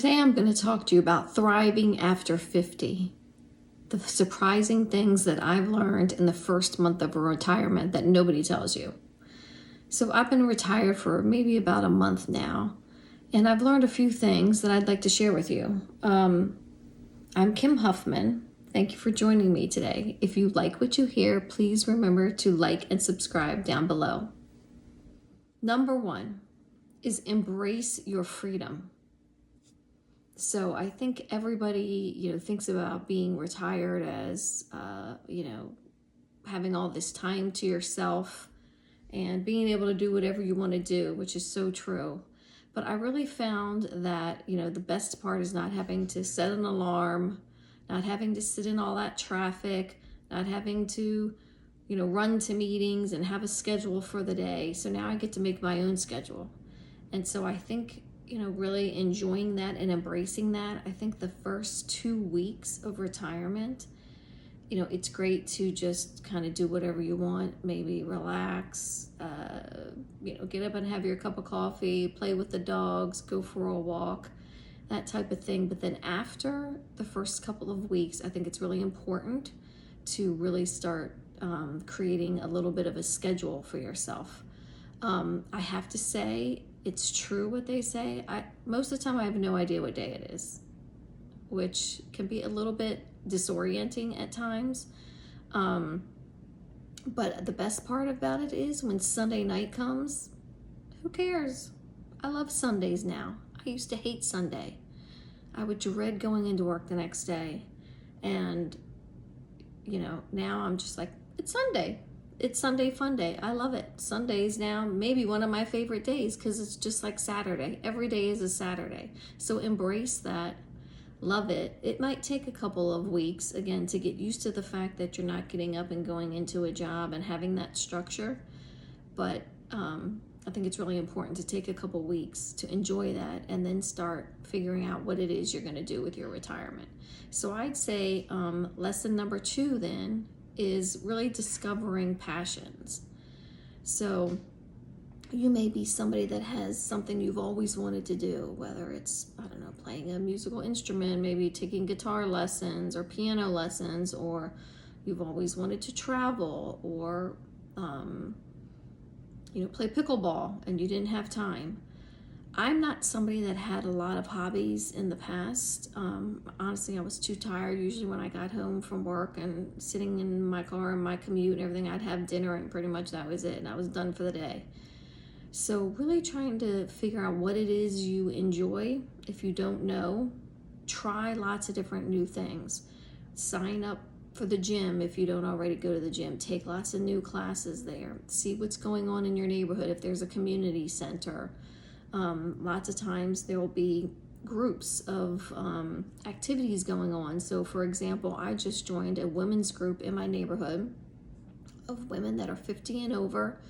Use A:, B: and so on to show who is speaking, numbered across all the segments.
A: Today I'm going to talk to you about thriving after 50. The surprising things that I've learned in the first month of a retirement that nobody tells you. So I've been retired for maybe about a month now, and I've learned a few things that I'd like to share with you. I'm Kim Huffman. Thank you for joining me today. If you like what you hear, please remember to like and subscribe down below. Number one is embrace your freedom. So I think everybody, thinks about being retired as, having all this time to yourself and being able to do whatever you want to do, which is so true. But I really found that, the best part is not having to set an alarm, not having to sit in all that traffic, not having to, run to meetings and have a schedule for the day. So now I get to make my own schedule. And so I think, really enjoying that and embracing that. I think the first 2 weeks of retirement, it's great to just kind of do whatever you want, maybe relax, get up and have your cup of coffee, play with the dogs, go for a walk, that type of thing. But then after the first couple of weeks, I think it's really important to really start creating a little bit of a schedule for yourself. I have to say, it's true what they say. Most of the time I have no idea what day it is, which can be a little bit disorienting at times. But the best part about it is when Sunday night comes, who cares? I love Sundays now. I used to hate Sunday. I would dread going into work the next day. And, now I'm just like, it's Sunday. It's Sunday fun day. I love it. Sundays now, maybe one of my favorite days because it's just like Saturday. Every day is a Saturday. So embrace that. Love it. It might take a couple of weeks, again, to get used to the fact that you're not getting up and going into a job and having that structure. But I think it's really important to take a couple weeks to enjoy that and then start figuring out what it is you're going to do with your retirement. So I'd say lesson number 2 then is really discovering passions. So you may be somebody that has something you've always wanted to do, whether it's, playing a musical instrument, maybe taking guitar lessons or piano lessons, or you've always wanted to travel, or, play pickleball and you didn't have time. I'm not somebody that had a lot of hobbies in the past. Honestly, I was too tired. Usually when I got home from work and sitting in my car and my commute and everything, I'd have dinner and pretty much that was it. And I was done for the day. So really trying to figure out what it is you enjoy. If you don't know, try lots of different new things. Sign up for the gym if you don't already go to the gym. Take lots of new classes there. See what's going on in your neighborhood if there's a community center. Lots of times there will be groups of activities going on. So for example, I just joined a women's group in my neighborhood of women that are 50 and over.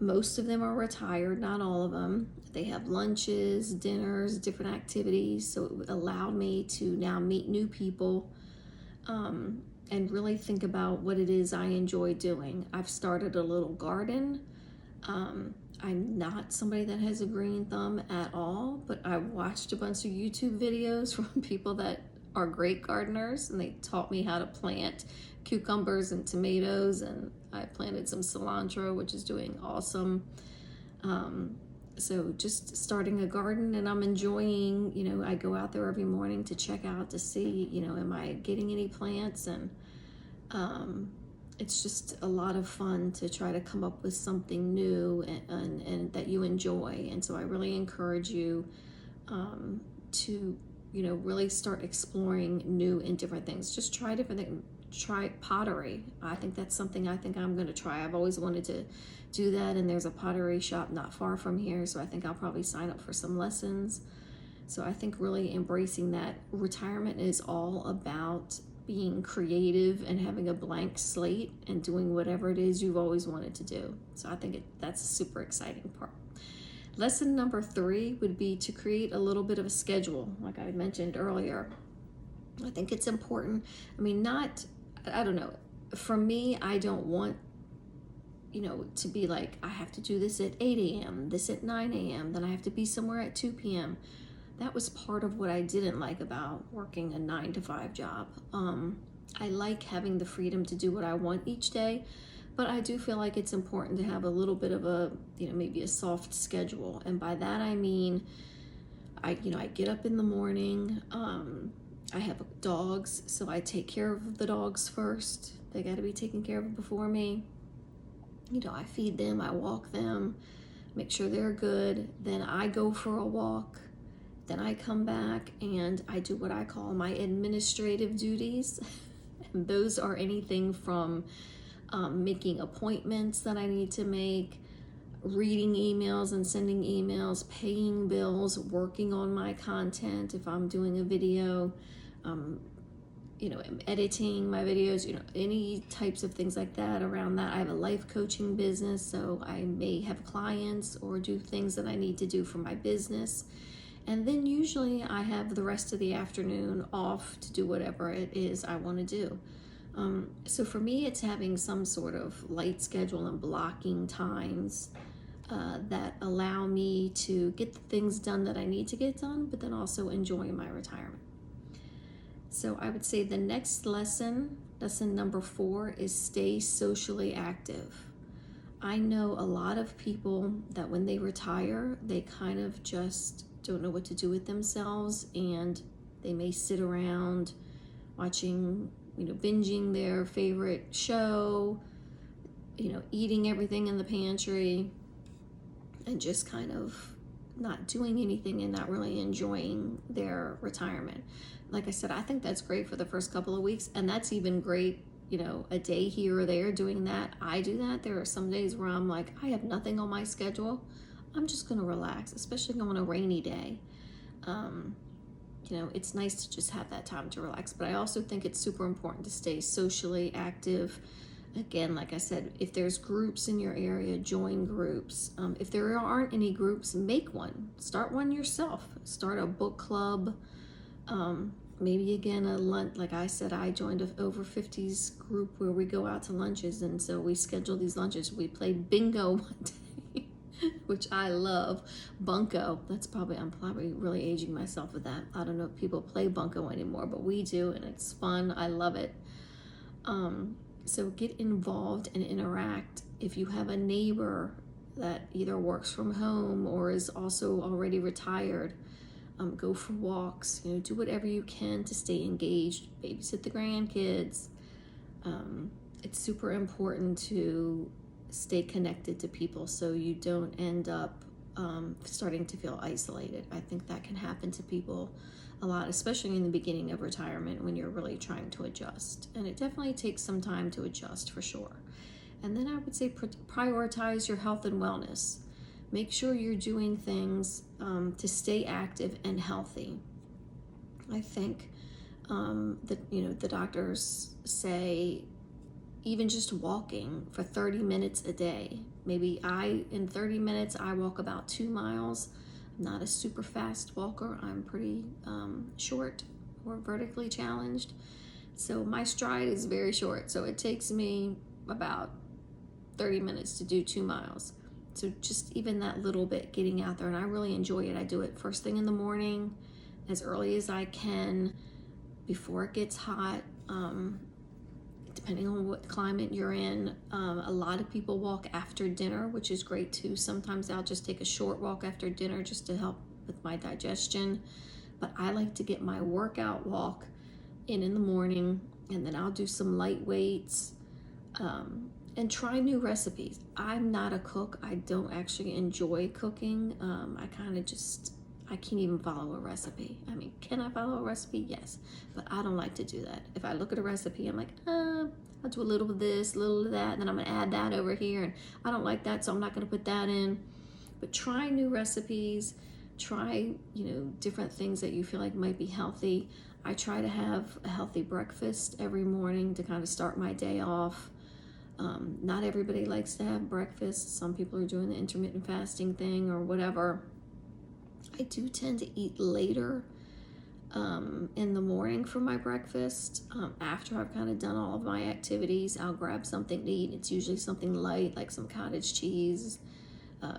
A: Most of them are retired, not all of them. They have lunches, dinners, different activities. So it allowed me to now meet new people and really think about what it is I enjoy doing. I've started a little garden. I'm not somebody that has a green thumb at all, but I watched a bunch of YouTube videos from people that are great gardeners, and they taught me how to plant cucumbers and tomatoes, and I planted some cilantro, which is doing awesome. So just starting a garden, and I'm enjoying, I go out there every morning to check out to see, am I getting any plants, and it's just a lot of fun to try to come up with something new and that you enjoy. And so I really encourage you to, really start exploring new and different things. Just try different things. Try pottery. I think that's something I'm going to try. I've always wanted to do that, and there's a pottery shop not far from here, so I think I'll probably sign up for some lessons. So I think really embracing that. Retirement is all about being creative and having a blank slate and doing whatever it is you've always wanted to do. So I think that's a super exciting part. Lesson number 3 would be to create a little bit of a schedule, like I mentioned earlier. I think it's important. I don't know. For me, I don't want, to be like, I have to do this at 8 a.m., this at 9 a.m., then I have to be somewhere at 2 p.m. that was part of what I didn't like about working a 9 to 5 job. I like having the freedom to do what I want each day, but I do feel like it's important to have a little bit of a, maybe a soft schedule. And by that I mean, I get up in the morning. I have dogs, so I take care of the dogs first. They got to be taken care of before me. I feed them, I walk them, make sure they're good. Then I go for a walk. Then I come back and I do what I call my administrative duties. And those are anything from making appointments that I need to make, reading emails and sending emails, paying bills, working on my content if I'm doing a video, editing my videos, any types of things like that around that. I have a life coaching business, so I may have clients or do things that I need to do for my business. And then usually I have the rest of the afternoon off to do whatever it is I want to do. So for me, it's having some sort of light schedule and blocking times that allow me to get the things done that I need to get done, but then also enjoy my retirement. So I would say the next lesson number 4, is stay socially active. I know a lot of people that when they retire, they kind of just don't know what to do with themselves, and they may sit around watching, binging their favorite show, eating everything in the pantry, and just kind of not doing anything and not really enjoying their retirement. Like I said, I think that's great for the first couple of weeks, and that's even great, a day here or there doing that. I do that. There are some days where I'm like, I have nothing on my schedule. I'm just going to relax, especially on a rainy day. It's nice to just have that time to relax, but I also think it's super important to stay socially active. Again, like I said, if there's groups in your area, join groups. If there aren't any groups, make one. Start one yourself. Start a book club. Maybe again, a lunch. Like I said, I joined an over 50s group where we go out to lunches, and so we schedule these lunches. We played bingo one day, which I love. Bunko. I'm probably really aging myself with that. I don't know if people play bunko anymore, but we do, and it's fun. I love it. So get involved and interact. If you have a neighbor that either works from home or is also already retired, go for walks, do whatever you can to stay engaged, babysit the grandkids. It's super important to stay connected to people so you don't end up starting to feel isolated. I think that can happen to people a lot, especially in the beginning of retirement when you're really trying to adjust. And it definitely takes some time to adjust for sure. And then I would say prioritize your health and wellness. Make sure you're doing things to stay active and healthy. I think that the doctors say even just walking for 30 minutes a day. Maybe in 30 minutes I walk about 2 miles. I'm not a super fast walker. I'm pretty short or vertically challenged. So my stride is very short. So it takes me about 30 minutes to do 2 miles. So just even that little bit, getting out there, and I really enjoy it. I do it first thing in the morning, as early as I can, before it gets hot, depending on what climate you're in. A lot of people walk after dinner, which is great too. Sometimes I'll just take a short walk after dinner just to help with my digestion. But I like to get my workout walk in the morning, and then I'll do some light weights, and try new recipes. I'm not a cook. I don't actually enjoy cooking. I can't even follow a recipe. I mean, can I follow a recipe? Yes, but I don't like to do that. If I look at a recipe, I'm like, I'll do a little of this, a little of that, and then I'm gonna add that over here, and I don't like that, so I'm not gonna put that in. But try new recipes, try, different things that you feel like might be healthy. I try to have a healthy breakfast every morning to kind of start my day off. Not everybody likes to have breakfast. Some people are doing the intermittent fasting thing or whatever. I do tend to eat later in the morning for my breakfast. After I've kind of done all of my activities, I'll grab something to eat. It's usually something light, like some cottage cheese,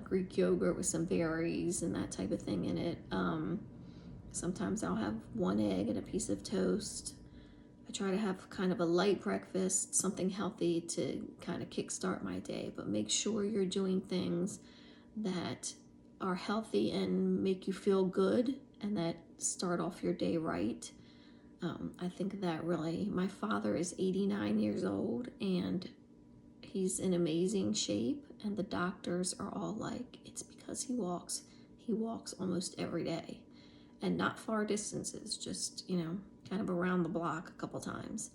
A: Greek yogurt with some berries and that type of thing in it. Sometimes I'll have one egg and a piece of toast. I try to have kind of a light breakfast, something healthy to kind of kickstart my day, but make sure you're doing things that are healthy and make you feel good and that start off your day right. I think that really, my father is 89 years old and he's in amazing shape, and the doctors are all like, it's because he walks. He walks almost every day, and not far distances, just, kind of around the block a couple times.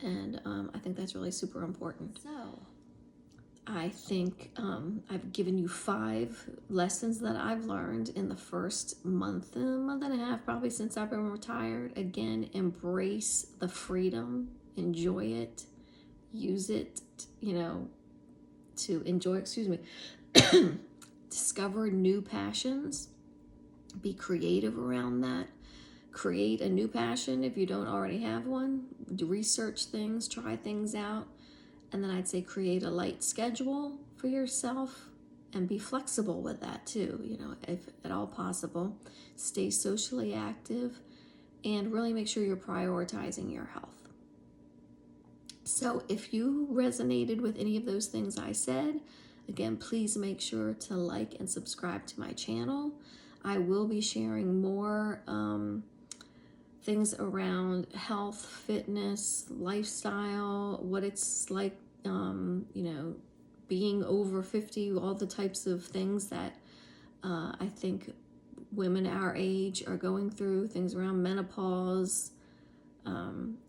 A: And I think that's really super important. So I think I've given you 5 lessons that I've learned in the first month and a half, probably since I've been retired. Again, embrace the freedom, enjoy it, use it, to enjoy, discover new passions, be creative around that. Create a new passion if you don't already have one. Research things, try things out. And then I'd say create a light schedule for yourself and be flexible with that too, if at all possible. Stay socially active and really make sure you're prioritizing your health. So if you resonated with any of those things I said, again, please make sure to like and subscribe to my channel. I will be sharing more things around health, fitness, lifestyle, what it's like, being over 50, all the types of things that I think women our age are going through, things around menopause.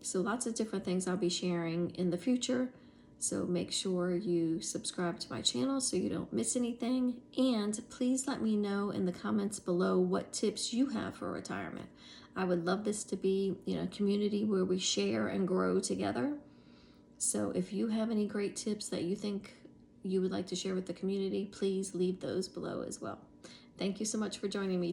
A: So lots of different things I'll be sharing in the future. So make sure you subscribe to my channel so you don't miss anything. And please let me know in the comments below what tips you have for retirement. I would love this to be, a community where we share and grow together. So if you have any great tips that you think you would like to share with the community, please leave those below as well. Thank you so much for joining me.